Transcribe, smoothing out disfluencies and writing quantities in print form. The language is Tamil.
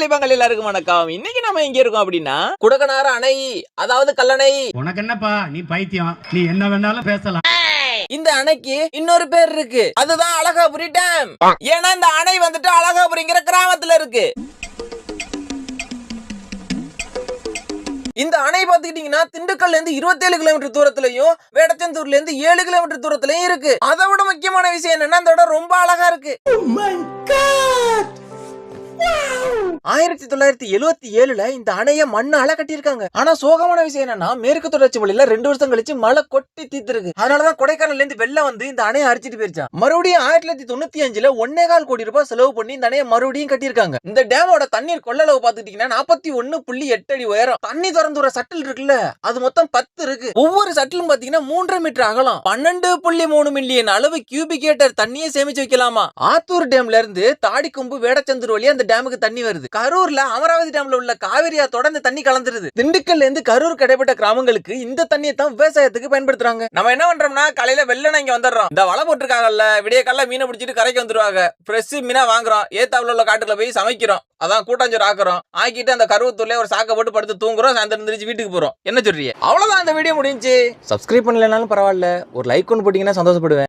கலிபங்கள் எல்லாருக்கும் வணக்கம். இன்னைக்கு நம்ம எங்க இருக்கோம் அப்படின்னா குடகனாறு அணை, அதாவது கல்லணை. உனக்கு என்னப்பா, நீ பைத்தியம், நீ என்ன வேணாலும் பேசலாம். இந்த அணைக்கு இன்னொரு பேர் இருக்கு, அதுதான் அழகாபுரி டேம். ஏன்னா இந்த அணை வந்துட்டு அழகாபுரிங்கிற கிராமத்துல இருக்கு. இந்த அணை பாத்துக்கிட்டீங்கன்னா திண்டுக்கல்ல இருந்து 27 கிலோமீட்டர் தூரத்திலையும் வேடச்சந்தூர்ல இருந்து 7 கிலோமீட்டர் தூரத்திலையும் இருக்கு. அதை விட முக்கியமான விஷயம் என்னன்னா இந்த இடம் ரொம்ப அழகா இருக்கு. 1977ல இந்த அணைய மண்ணால கட்டியிருக்காங்க. ஆனா சோகமான விஷயம் என்னன்னா மேற்கு தொடர்ச்சி மலையில 2 வருஷம் கழிச்சு மழை கொட்டி தீர்த்திருக்கு. அதனாலதான் கொடைக்கானல்ல இருந்து வெள்ளம் வந்து இந்த அணையை அரிச்சிட்டு போயிருச்சான். மறுபடியும் 1995ல 1.25 கோடி ரூபாய் செலவு பண்ணி இந்த அணையை மறுபடியும் கட்டியிருக்காங்க. இந்த டேமோட தண்ணீர் கொள்ளளவு பாத்துக்கிட்டீங்கன்னா 41.8 அடி உயரம். தண்ணி திறந்து ஒரு சட்டில் இருக்குல்ல, அது மொத்தம் 10 இருக்கு. ஒவ்வொரு சட்டிலும் பாத்தீங்கன்னா 3.5 மீட்டர் அகலம், 12.3 மில்லியன் அளவு கியூபிகேட்டர் தண்ணியை சேமிச்சு வைக்கலாமா. ஆத்தூர் டேம்ல இருந்து தாடிக்கொம்பு வேடச்சந்தூர் வழியா அந்த டேமுக்கு தண்ணி வருது. கரூர்ல அமராவதி டேம்ல உள்ள காவிரியா தொடர்ந்து தண்ணி கலந்துருது. திண்டுக்கல்ல இருந்து கரூர் கடைப்பட்ட கிராமங்களுக்கு இந்த தண்ணியை தான் விவசாயத்துக்கு பயன்படுத்துறாங்க. நம்ம என்ன பண்றோம்னா காலையில வெள்ளன இங்க வந்துடுறோம். இந்த வலை போட்டுருக்காங்கல்ல, விடிய காலைல மீனை பிடிச்சிட்டு கரைக்கு வந்துருவாங்க. ஃப்ரெஷ் மீனா வாங்குறோம், ஏத்தாப்புல உள்ள காட்டுல போய் சமைக்கிறோம். அதான் கூட்டாஞ்சோறு ஆக்குறோம். ஆக்கிட்டு அந்த கருவத்தூர்ல ஒரு சாக்க போட்டு படுத்து தூங்குறோம். சாயந்தரம் எந்திரிச்சு வீட்டுக்கு போறோம். என்ன சொல்றீங்க? அவ்வளவுதான், இந்த வீடியோ முடிஞ்சு. சப்ஸ்கிரைப் பண்ணலனாலும் பரவாயில்ல, ஒரு லைக் ஒன்று போட்டீங்கன்னா சந்தோஷப்படுவேன்.